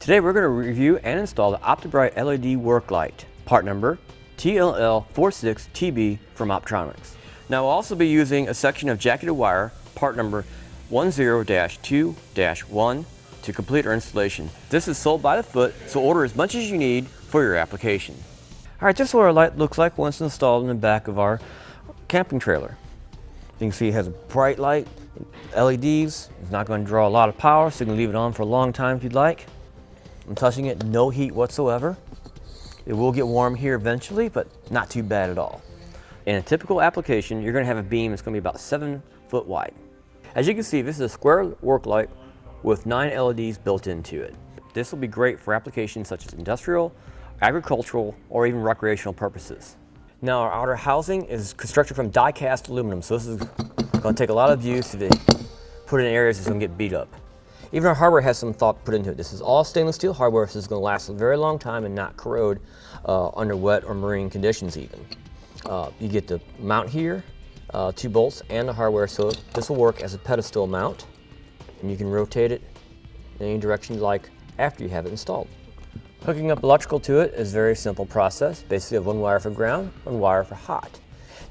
Today we're going to review and install the Opti-Brite LED work light, part number TLL46TB from Optronics. Now we'll also be using a section of jacketed wire, part number 10-2-1 to complete our installation. This is sold by the foot, so order as much as you need for your application. Alright, this is what our light looks like once installed in the back of our camping trailer. You can see it has a bright light, LEDs. It's not going to draw a lot of power, so you can leave it on for a long time if you'd like. I'm touching it, no heat whatsoever. It will get warm here eventually, but not too bad at all. In a typical application, you're going to have a beam that's going to be about 7 foot wide. As you can see, this is a square work light with 9 LEDs built into it. This will be great for applications such as industrial, agricultural, or even recreational purposes. Now our outer housing is constructed from die-cast aluminum, so this is going to take a lot of use to put in areas that's going to get beat up. Even our hardware has some thought put into it. This is all stainless steel hardware, so it's going to last a very long time and not corrode under wet or marine conditions even. You get the mount here, 2 bolts, and the hardware, so this will work as a pedestal mount, and you can rotate it in any direction you like after you have it installed. Hooking up electrical to it is a very simple process. Basically, you have 1 wire for ground, 1 wire for hot.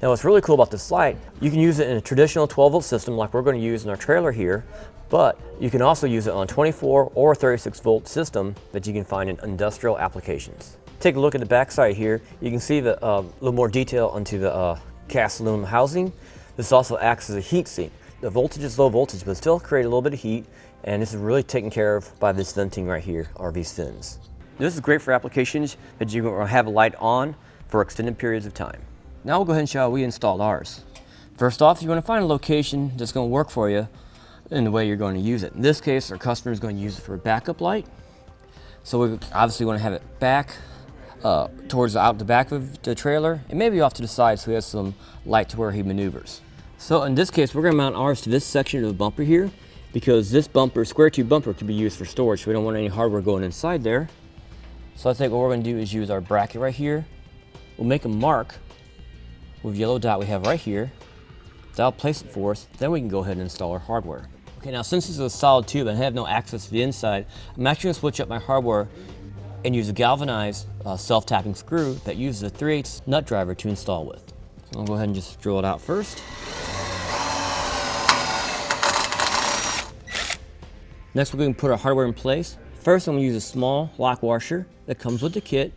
Now what's really cool about this light, you can use it in a traditional 12-volt system like we're going to use in our trailer here, but you can also use it on a 24 or 36-volt system that you can find in industrial applications. Take a look at the back side here. You can see a little more detail onto the cast aluminum housing. This also acts as a heat sink. The voltage is low voltage, but still create a little bit of heat, and this is really taken care of by this venting right here, or these fins. This is great for applications that you're going to have a light on for extended periods of time. Now we'll go ahead and show how we installed ours. First off, you want to find a location that's going to work for you in the way you're going to use it. In this case, our customer is going to use it for a backup light. So we obviously want to have it back towards out the back of the trailer, and maybe off to the side so he has some light to where he maneuvers. So in this case, we're going to mount ours to this section of the bumper here, because this bumper, square tube bumper, could be used for storage, so we don't want any hardware going inside there. So I think what we're going to do is use our bracket right here. We'll make a mark with the yellow dot we have right here. That'll place it for us. Then we can go ahead and install our hardware. Okay, now since this is a solid tube and I have no access to the inside, I'm actually going to switch up my hardware and use a galvanized self-tapping screw that uses a 3/8 nut driver to install with. So I'll go ahead and just drill it out first. Next, we're going to put our hardware in place. First, I'm going to use a small lock washer that comes with the kit,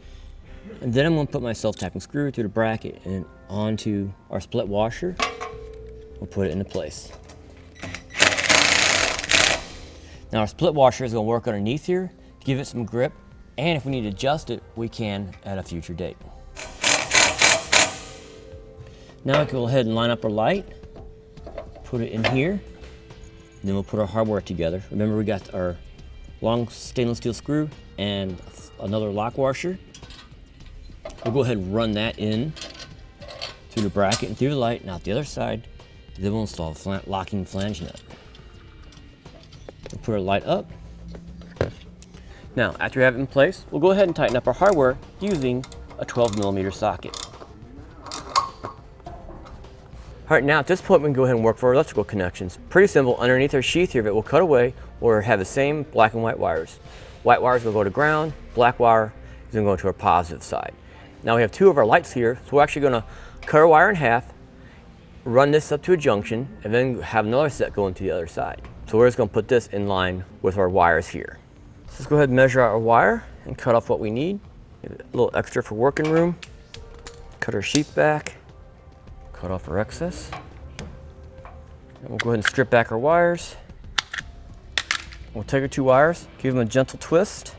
and then I'm going to put my self-tapping screw through the bracket and onto our split washer. We'll put it into place. Now our split washer is going to work underneath here, give it some grip, and if we need to adjust it, we can at a future date. Now I can go ahead and line up our light, put it in here, then we'll put our hardware together. Remember, we got our long stainless steel screw and another lock washer. We'll go ahead and run that in through the bracket and through the light. Now the other side, then we'll install a locking flange nut. We'll put our light up. Now, after we have it in place, we'll go ahead and tighten up our hardware using a 12mm socket. All right, now at this point, we can go ahead and work for our electrical connections. Pretty simple. Underneath our sheath here that will cut away, we'll have the same black and white wires. White wires will go to ground, black wire is going to go to our positive side. Now we have 2 of our lights here, so we're actually going to cut our wire in half, run this up to a junction, and then have another set going to the other side. So we're just going to put this in line with our wires here. So let's go ahead and measure out our wire and cut off what we need. A little extra for working room. Cut our sheath back. Cut off our excess. And we'll go ahead and strip back our wires. We'll take our 2 wires, give them a gentle twist,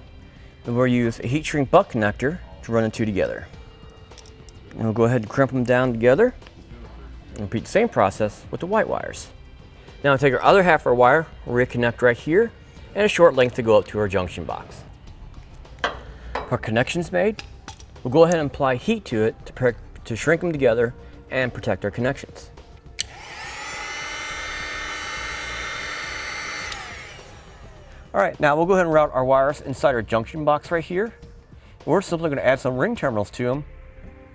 and we'll use a heat shrink butt connector to run the 2 together. And we'll go ahead and crimp them down together. And repeat the same process with the white wires. Now we'll take our other half of our wire, reconnect right here, and a short length to go up to our junction box. Our connection's made. We'll go ahead and apply heat to it to shrink them together and protect our connections. All right, now we'll go ahead and route our wires inside our junction box right here. We're simply going to add some ring terminals to them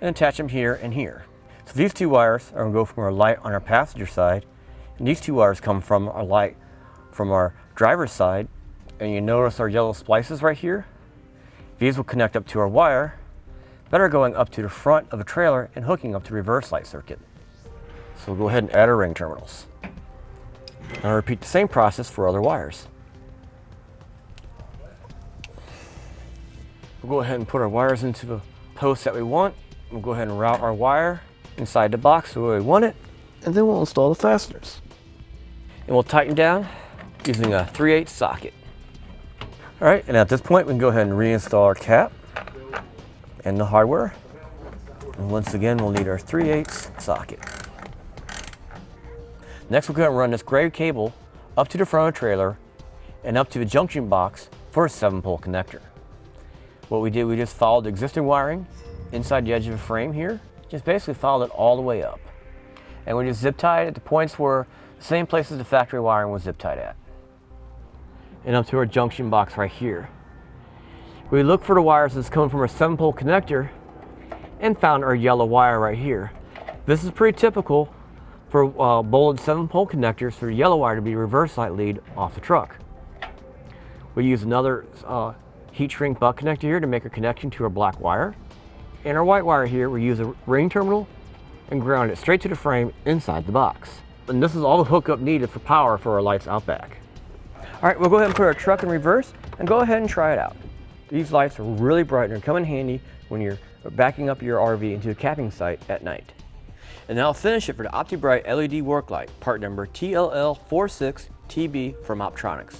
and attach them here and here. So these 2 wires are going to go from our light on our passenger side, and these 2 wires come from our light from our driver's side, And you notice our yellow splices right here? These will connect up to our wire that are going up to the front of a trailer and hooking up to the reverse light circuit. So we'll go ahead and add our ring terminals. And I'll repeat the same process for other wires. We'll go ahead and put our wires into the post that we want. We'll go ahead and route our wire inside the box the way we want it, and then we'll install the fasteners. And we'll tighten down using a 3/8 socket. All right, and at this point we can go ahead and reinstall our cap and the hardware. And once again, we'll need our 3/8 socket. Next, we're going to run this gray cable up to the front of the trailer and up to the junction box for a 7-pole connector. What we did, we just followed the existing wiring inside the edge of the frame here, just basically followed it all the way up. And we just zip tied at the points where the same places the factory wiring was zip tied at. And up to our junction box right here. We looked for the wires that's coming from our 7-pole connector and found our yellow wire right here. This is pretty typical for bolted 7-pole connectors for the yellow wire to be reverse light lead off the truck. We use another heat shrink butt connector here to make a connection to our black wire. And our white wire here, we use a ring terminal and ground it straight to the frame inside the box. And this is all the hookup needed for power for our lights out back. All right, we'll go ahead and put our truck in reverse and go ahead and try it out. These lights are really bright and come in handy when you're backing up your RV into a camping site at night. And now I'll finish it for the Opti-Brite LED work light, part number TLL46TB from Optronics.